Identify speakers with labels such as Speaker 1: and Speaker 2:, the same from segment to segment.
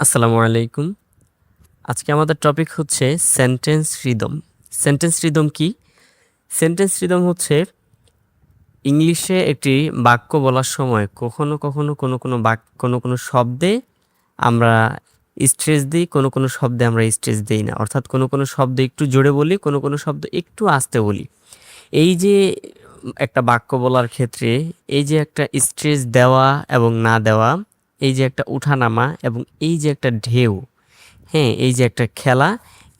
Speaker 1: আসসালামু আলাইকুম। আজকে আমাদের টপিক হচ্ছে সেন্টেন্স রিদম। সেন্টেন্স রিদম কি? সেন্টেন্স রিদম হচ্ছে ইংলিশে একটি বাক্য বলার সময় কখনো কখনো কোনো শব্দে আমরা স্ট্রেস দিই, কোনো শব্দে আমরা স্ট্রেস দিই না। অর্থাৎ কোনো শব্দ একটু জোরে বলি, কোনো শব্দ একটু আস্তে বলি। এই যে একটা বাক্য বলার ক্ষেত্রে এই যে একটা স্ট্রেস দেওয়া এবং না দেওয়া, এই যে একটা উঠানামা এবং এই যে একটা ঢেউ, হ্যাঁ, এই যে একটা খেলা,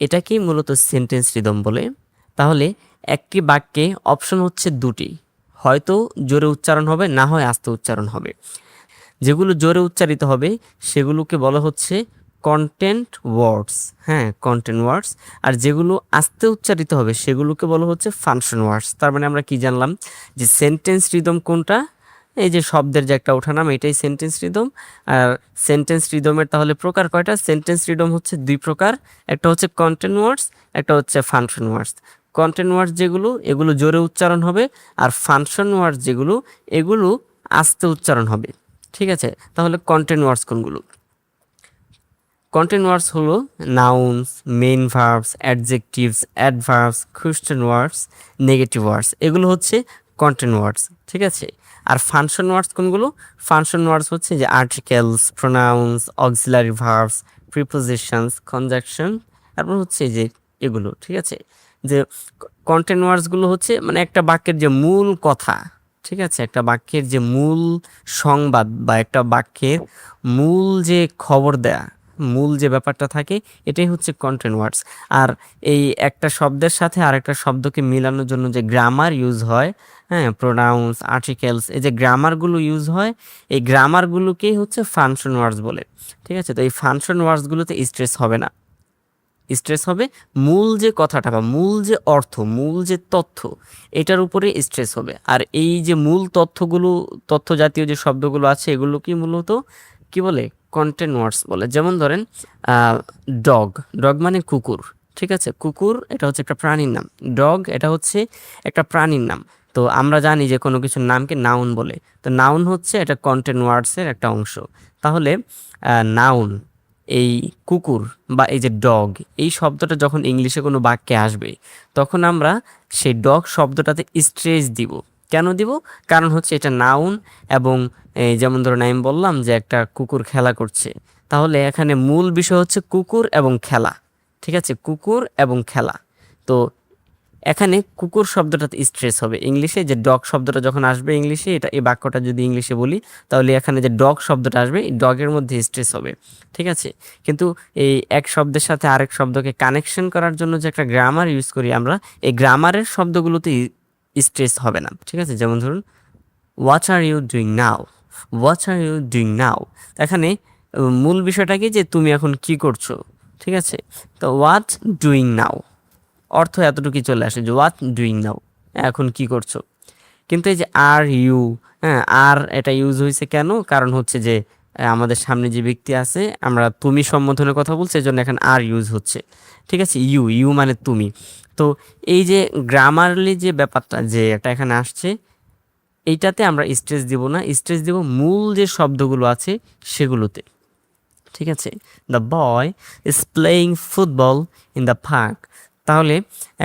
Speaker 1: এটাকেই মূলত সেন্টেন্স রিদম বলে। তাহলে একটি বাক্যে অপশন হচ্ছে দুটি, হয়তো জোরে উচ্চারণ হবে, না হয় আস্তে উচ্চারণ হবে। যেগুলো জোরে উচ্চারিত হবে সেগুলোকে বলা হচ্ছে কন্টেন্ট ওয়ার্ডস, হ্যাঁ, কন্টেন্ট ওয়ার্ডস। আর যেগুলো আস্তে উচ্চারিত হবে সেগুলোকে বলা হচ্ছে ফাংশন ওয়ার্ডস। তার মানে আমরা কি জানলাম যে সেন্টেন্স রিদম কোনটা? এই যে শব্দের যে একটা ওঠানামা, এটাই সেন্টেন্স রিদম। আর সেন্টেন্স রিদমের তাহলে প্রকার কয়টা? সেন্টেন্স রিদম হচ্ছে দুই প্রকার, একটা হচ্ছে কন্টেন্ট ওয়ার্ডস, একটা হচ্ছে ফাংশন ওয়ার্ডস। কন্টেন্ট ওয়ার্ডস যেগুলো, এগুলো জোরে উচ্চারণ হবে, আর ফাংশন ওয়ার্ডস যেগুলো, এগুলো আস্তে উচ্চারণ হবে। ঠিক আছে, তাহলে কন্টেন্ট ওয়ার্ডস কোনগুলো? কন্টেন্ট ওয়ার্ডস হলো nouns, main verbs, adjectives, adverbs, question words, negative words, এগুলো হচ্ছে কন্টেন্ট ওয়ার্ডস। ঠিক আছে, আর ফাংশন ওয়ার্ডস কোনগুলো? ফাংশন ওয়ার্ডস হচ্ছে যে articles, pronounce, auxiliary verbs, prepositions, conjunction, তারপর হচ্ছে যে এগুলো। ঠিক আছে, যে কন্টেন্ট ওয়ার্ডসগুলো হচ্ছে মানে একটা বাক্যের যে মূল কথা, ঠিক আছে, একটা বাক্যের যে মূল সংবাদ বা একটা বাক্যের মূল যে খবর দেয়া, মূল যে ব্যাপারটা থাকে, এটাই হচ্ছে কন্টেন্ট ওয়ার্ডস। আর এই একটা শব্দের সাথে আরেকটা শব্দকে মিলানোর জন্য যে গ্রামার ইউজ হয়, হ্যাঁ, প্রোনাউন্স, আর্টিকেলস, এই যে গ্রামারগুলো ইউজ হয়, এই গ্রামারগুলোকেই হচ্ছে ফাংশন ওয়ার্ডস বলে। ঠিক আছে, তো এই ফাংশন ওয়ার্ডসগুলোতে স্ট্রেস হবে না, স্ট্রেস হবে মূল যে কথাটা বা মূল যে অর্থ, মূল যে তথ্য, এটার উপরে স্ট্রেস হবে। আর এই যে মূল তথ্যগুলো, তথ্য জাতীয় যে শব্দগুলো আছে, এগুলো কি মূলত কি বলে? কন্টেন্ট ওয়ার্ডস বলে। যেমন ধরেন ডগ, ডগ মানে কুকুর। ঠিক আছে, কুকুর এটা হচ্ছে একটা প্রাণীর নাম, ডগ এটা হচ্ছে একটা প্রাণীর নাম। তো আমরা জানি যে কোনো কিছুর নামকে নাউন বলে, তো নাউন হচ্ছে এটা কন্টেন্ট ওয়ার্ডসের একটা অংশ। তাহলে নাউন, এই কুকুর বা এই যে ডগ, এই শব্দটা যখন ইংলিশে কোনো বাক্যে আসবে, তখন আমরা সেই ডগ শব্দটাতে স্ট্রেস দিব। কেন দিব? কারণ হচ্ছে এটা নাউন, এবং এই যেমন ধরুন আমি বললাম যে একটা কুকুর খেলা করছে, তাহলে এখানে মূল বিষয় হচ্ছে কুকুর এবং খেলা। ঠিক আছে, কুকুর এবং খেলা। তো এখানে কুকুর শব্দটাতে স্ট্রেস হবে। ইংলিশে যে ডগ শব্দটা যখন আসবে ইংলিশে, এটা এই বাক্যটা যদি ইংলিশে বলি, তাহলে এখানে যে ডগ শব্দটা আসবে, এই ডগের মধ্যে স্ট্রেস হবে। ঠিক আছে, কিন্তু এই এক শব্দের সাথে আরেক শব্দকে কানেকশন করার জন্য যে একটা গ্রামার ইউজ করি আমরা, এই গ্রামারের শব্দগুলোতে স্ট্রেস হবে না। ঠিক আছে, যেমন ধরুন what are you doing now, what are you doing now, এখানে মূল বিষয়টা কি, যে তুমি এখন কি করছো। ঠিক আছে, তো হোয়াট ডুইং নাও অর্থ এতটুকুই চলে আসে যে হোয়াট ডুইং নাও, এখন কি করছো। কিন্তু এই যে আর ইউ, হ্যাঁ, আর এটা ইউজ হয়েছে কেন? কারণ হচ্ছে যে আমাদের সামনে যে ব্যক্তি আছে, আমরা তুমি সম্বোধনের কথা বলছি, এজন্য এখন আর ইউজ হচ্ছে। ঠিক আছে, ইউ, ইউ মানে তুমি। তো এই যে গ্রামারলি যে ব্যাপারটা যে এটা এখানে আসছে, এইটাতে আমরা স্ট্রেস দিব না, স্ট্রেস দিব মূল যে শব্দগুলো আছে সেগুলোতে। ঠিক আছে, the boy is playing football in the park. তাহলে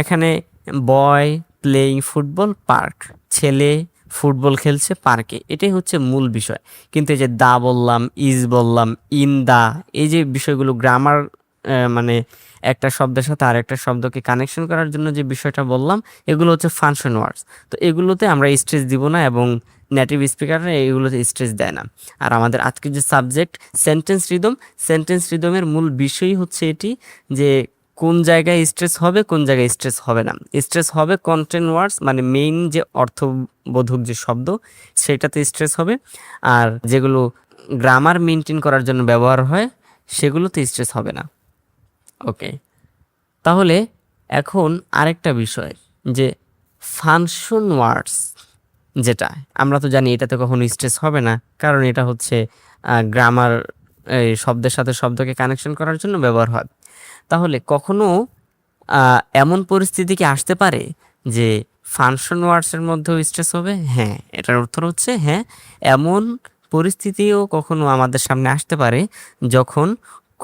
Speaker 1: এখানে বয় প্লেয়িং ফুটবল পার্ক, ছেলে ফুটবল খেলছে পার্কে, এটাই হচ্ছে মূল বিষয়। কিন্তু এই যে দা বললাম, ইজ বললাম, ইন দা, এই যে বিষয়গুলো গ্রামার, মানে একটা শব্দের সাথে আরেকটা শব্দকে কানেকশন করার জন্য যে বিষয়টা বললাম, এগুলো হচ্ছে ফাংশন ওয়ার্ডস। তো এগুলোতে আমরা স্ট্রেস দিব না, এবং নেটিভ স্পিকাররা এগুলোতে স্ট্রেস দেয় না। আর আমাদের আজকের যে সাবজেক্ট সেন্টেন্স রিদম, সেন্টেন্স রিদমের মূল বিষয়ই হচ্ছে এটি, যে কোন জায়গায় স্ট্রেস হবে, কোন জায়গায় স্ট্রেস হবে না। স্ট্রেস হবে কন্টেন্ট ওয়ার্ডস, মানে মেইন যে অর্থবোধক যে শব্দ, সেটাতে স্ট্রেস হবে। আর যেগুলো গ্রামার মেনটেন করার জন্য ব্যবহার হয়, সেগুলোতে স্ট্রেস হবে না। ওকে, তাহলে এখন আরেকটা বিষয়, যে ফাংশন ওয়ার্ডস, যেটা আমরা তো জানি এটাতে কখনো স্ট্রেস হবে না, কারণ এটা হচ্ছে গ্রামার, শব্দের সাথে শব্দকে কানেকশন করার জন্য ব্যবহার হয়। তাহলে কখনো এমন পরিস্থিতি কি আসতে পারে যে ফাংশন ওয়ার্ডসের মধ্যেও স্ট্রেস হবে? হ্যাঁ, এটার উত্তর হচ্ছে হ্যাঁ, এমন পরিস্থিতিও কখনো আমাদের সামনে আসতে পারে যখন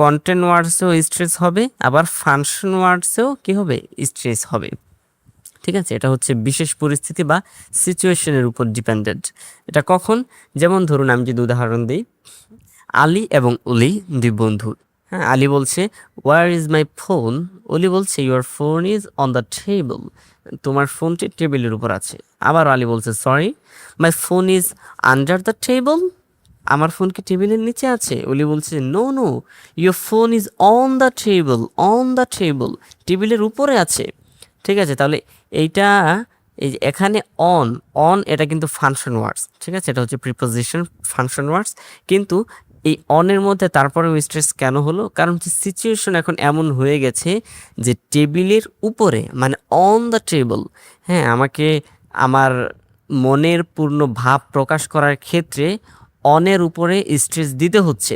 Speaker 1: কন্টেন্ট ওয়ার্ডসেও স্ট্রেস হবে, আবার ফাংশন ওয়ার্ডসেও কি হবে, স্ট্রেস হবে। ঠিক আছে, এটা হচ্ছে বিশেষ পরিস্থিতি বা সিচুয়েশনের উপর ডিপেন্ডেন্ট। এটা কখন, যেমন ধরুন আমি যদি উদাহরণ দিই, আলী এবং অলি দুই বন্ধু। হ্যাঁ, আলী বলছে war is my phone, Oli বলছে your phone is on the table, তোমার ফোনটি টেবিলের উপর আছে। আবার আলী বলছে sorry my phone is under the table, আমার ফোন কি টেবিলের নিচে আছে? অলি বলছে no no your phone is on the table, on the table, টেবিলের উপরে আছে। ঠিক আছে, তাহলে এইটা এই যে এখানে অন, অন এটা কিন্তু ফাংশন ওয়ার্ডস। ঠিক আছে, এটা হচ্ছে প্রিপোজিশন ফাংশন ওয়ার্ডস। কিন্তু এই অনের মধ্যে তারপরেও স্ট্রেস কেন হলো? কারণ হচ্ছে সিচুয়েশন এখন এমন হয়ে গেছে যে টেবিলের উপরে, মানে অন দ্য টেবল। হ্যাঁ, আমাকে আমার মনের পূর্ণ ভাব প্রকাশ করার ক্ষেত্রে অনের উপরে স্ট্রেস দিতে হচ্ছে।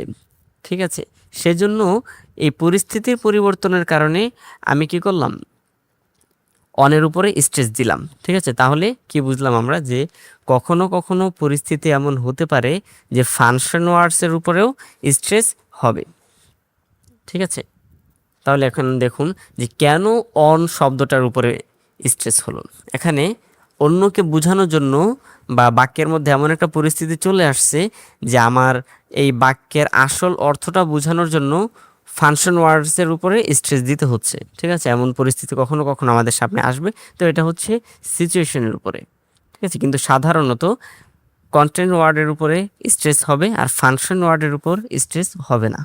Speaker 1: ঠিক আছে, সেজন্য এই পরিস্থিতির পরিবর্তনের কারণে আমি কি করলাম, অনের উপরে স্ট্রেস দিলাম। ঠিক আছে, তাহলে কি বুঝলাম আমরা, যে কখনো কখনো পরিস্থিতি এমন হতে পারে যে ফাংশন ওয়ার্ডসের উপরেও স্ট্রেস হবে। ঠিক আছে, তাহলে এখন দেখুন যে কেন অন শব্দটার উপরে স্ট্রেস হলো। এখানে অন্যকে বোঝানোর জন্য বা বাক্যের মধ্যে এমন একটা পরিস্থিতি চলে আসছে যে আমার এই বাক্যের আসল অর্থটা বোঝানোর জন্য ফাংশন ওয়ার্ডসের উপরে স্ট্রেস দিতে হচ্ছে। ঠিক আছে, এমন পরিস্থিতি কখনো কখনো আমাদের সামনে আসবে। তো এটা হচ্ছে সিচুয়েশনের উপরে। ঠিক আছে, কিন্তু সাধারণত কন্টেন্ট ওয়ার্ডের উপরে স্ট্রেস হবে আর ফাংশন ওয়ার্ডের উপর স্ট্রেস হবে না।